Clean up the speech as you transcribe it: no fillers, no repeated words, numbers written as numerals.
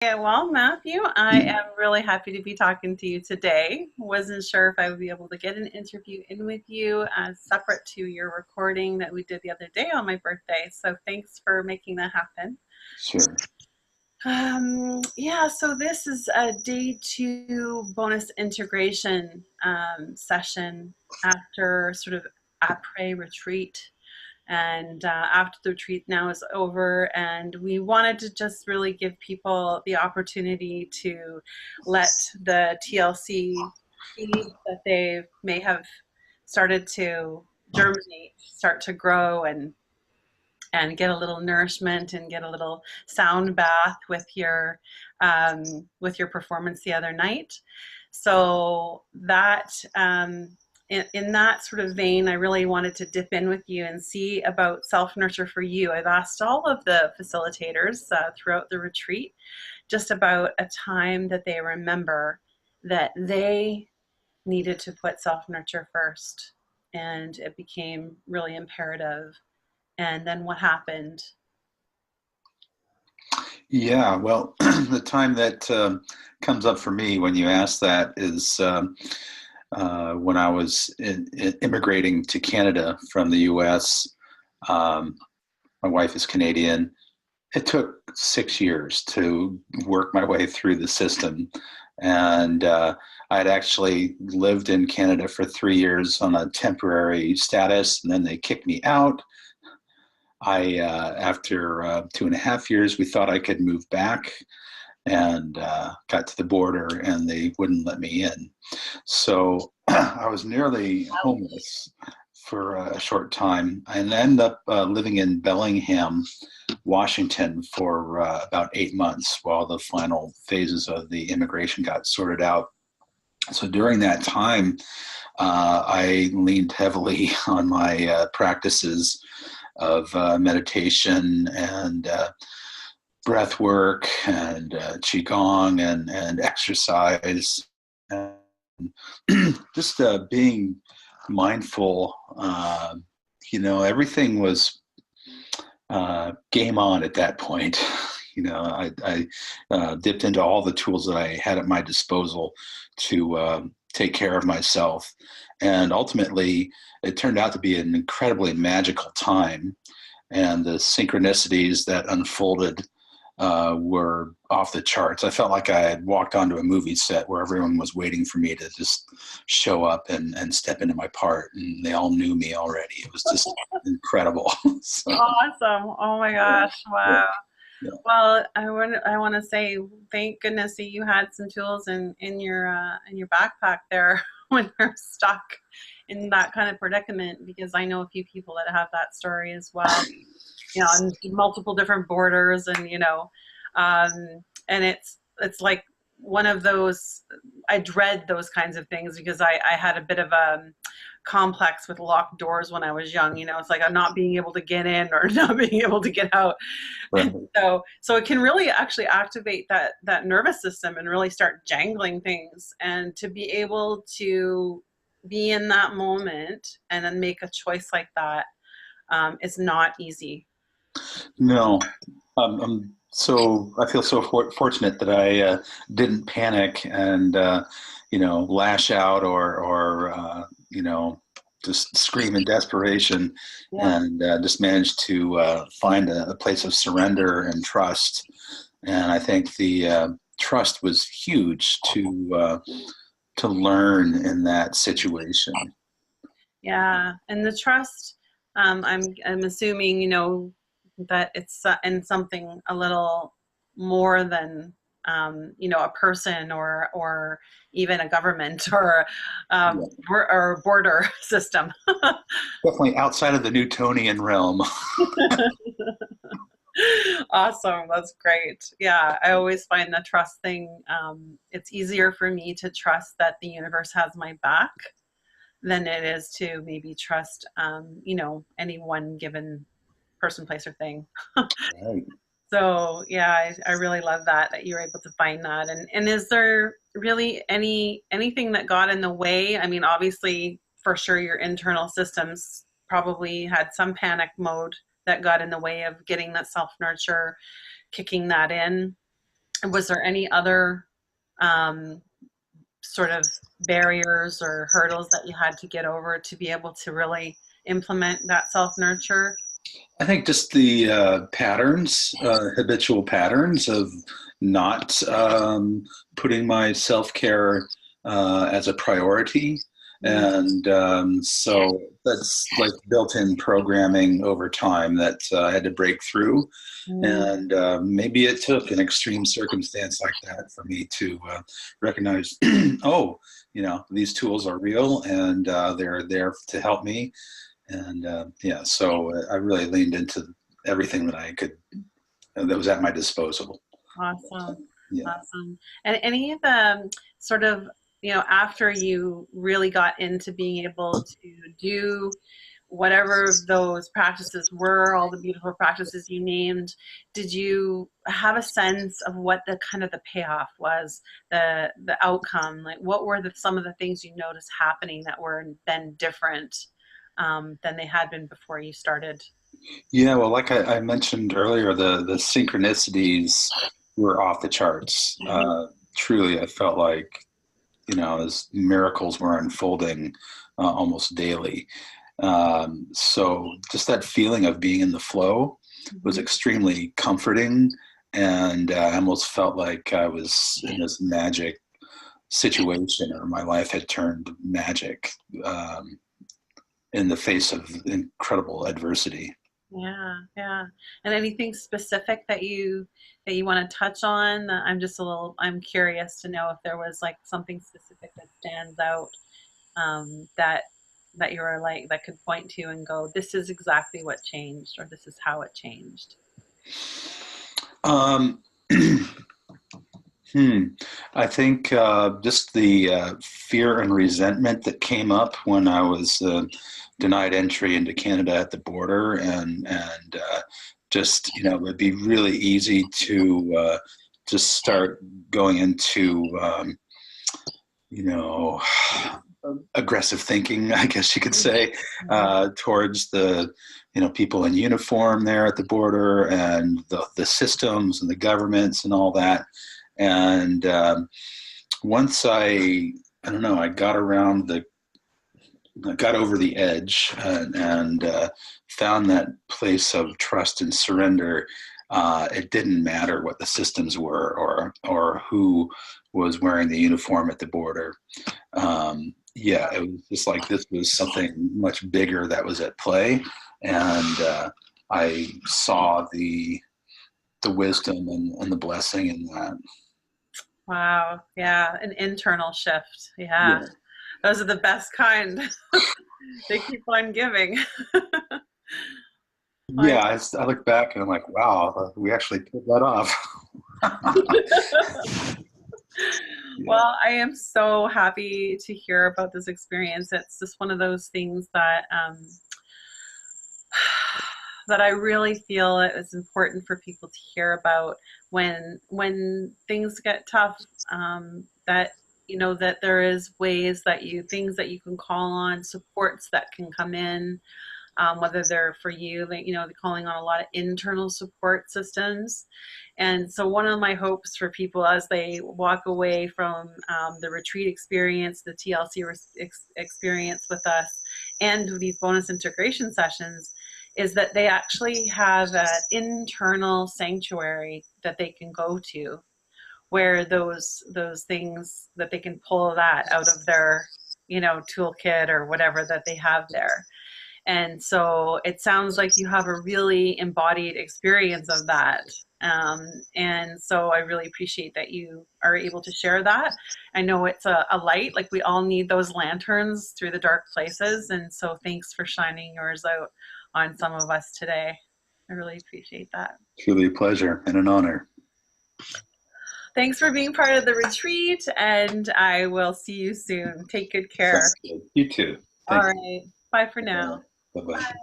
Yeah, well, Matthew, I am really happy to be talking to you today. Wasn't sure if I would be able to get an interview in with you separate to your recording that we did the other day on my birthday. So thanks for making that happen. Sure. Yeah, so this is a day 2 bonus integration session after sort of après retreat. And after the retreat now is over, and we wanted to just really give people the opportunity to let the TLC seeds that they may have started to germinate start to grow and get a little nourishment and get a little sound bath with your performance the other night. So that in that sort of vein, I really wanted to dip in with you and see about self-nurture for you. I've asked all of the facilitators throughout the retreat just about a time that they remember that they needed to put self-nurture first, and it became really imperative. And then what happened? Yeah, well, the time that comes up for me when you ask that is when I was immigrating to Canada from the US. Um, my wife is Canadian. It took 6 years to work my way through the system. And I had actually lived in Canada for 3 years on a temporary status, and then they kicked me out. After 2.5 years, we thought I could move back and got to the border and they wouldn't let me in. So I was nearly homeless for a short time and ended up living in Bellingham, Washington for about 8 months while the final phases of the immigration got sorted out. So during that time, I leaned heavily on my practices of meditation and breath work and qigong and exercise, and just being mindful. Everything was game on at that point. I dipped into all the tools that I had at my disposal to take care of myself. And ultimately, it turned out to be an incredibly magical time. And the synchronicities that unfolded were off the charts. I felt like I had walked onto a movie set where everyone was waiting for me to just show up and step into my part. And they all knew me already. It was just incredible. So, Awesome. Oh my gosh. yeah, Wow. yeah. Well, I want to say thank goodness that you had some tools in your backpack there when you're stuck in that kind of predicament, because I know a few people that have that story as well. On multiple different borders, um, and it's like one of those. I dread those kinds of things because I had a bit of a complex with locked doors when I was young. It's like I'm not being able to get in or not being able to get out. Right. So it can really actually activate that nervous system and really start jangling things, and to be able to be in that moment and then make a choice like that is not easy. No, so I feel so fortunate that I didn't panic and lash out or just scream in desperation, Yeah. and just managed to find a place of surrender and trust. And I think the trust was huge to learn in that situation. Yeah, and the trust, I'm assuming, that it's in something a little more than a person or even a government Yeah. or a border system. Definitely outside of the Newtonian realm. Awesome, that's great. Yeah, I always find the trust thing. It's easier for me to trust that the universe has my back than it is to maybe trust, any one given person, place, or thing. Right. So yeah, I really love that you're able to find that. And is there really anything that got in the way? I mean, obviously, for sure, your internal systems probably had some panic mode that got in the way of getting that self nurture, kicking that in. Was there any other sort of barriers or hurdles that you had to get over to be able to really implement that self-nurture? I think just the patterns, habitual patterns of not putting my self care as a priority. And so that's like built in programming over time that I had to break through. And maybe it took an extreme circumstance like that for me to recognize, oh, these tools are real and they're there to help me. And yeah, so I really leaned into everything that I could, that was at my disposal. Awesome. Yeah. Awesome. And any of the sort of, after you really got into being able to do whatever those practices were, all the beautiful practices you named, did you have a sense of what the kind of the payoff was, the outcome? Like, what were some of the things you noticed happening that were then different than they had been before you started? Yeah, well, like I mentioned earlier, the synchronicities were off the charts. Truly, I felt like, as miracles were unfolding almost daily. So just that feeling of being in the flow was extremely comforting, and I almost felt like I was in this magic situation, or my life had turned magic in the face of incredible adversity. Yeah, yeah. And anything specific that you want to touch on? I'm curious to know if there was like something specific that stands out, that you were like, that could point to and go, this is exactly what changed, or this is how it changed. Um, I think just the fear and resentment that came up when I was denied entry into Canada at the border, and just it would be really easy to just start going into aggressive thinking, I guess you could say, towards the people in uniform there at the border, and the systems and the governments and all that. And once I don't know, I got over the edge, and found that place of trust and surrender. It didn't matter what the systems were, or who was wearing the uniform at the border. Yeah, it was just like this was something much bigger that was at play, and I saw the wisdom and the blessing in that. Wow. Yeah. An internal shift. Yeah. Yeah. Those are the best kind. They keep on giving. I, Yeah, I look back and I'm like, wow, we actually pulled that off. Yeah. well, I am so happy to hear about this experience. It's just one of those things that that I really feel it is important for people to hear about when things get tough. That that there is ways that things that you can call on, supports that can come in, whether they're for you, like, they're calling on a lot of internal support systems. And so one of my hopes for people as they walk away from the retreat experience, the TLC experience with us, and these bonus integration sessions, is that they actually have an internal sanctuary that they can go to, where those things that they can pull that out of their toolkit or whatever that they have there. And so it sounds like you have a really embodied experience of that. And so I really appreciate that you are able to share that. I know it's a light, like we all need those lanterns through the dark places. And so thanks for shining yours out on some of us today. I really appreciate that. Truly a pleasure and an honor. Thanks for being part of the retreat, and I will see you soon. Take good care. You too. All Thank you. right. Bye for now. Bye-bye.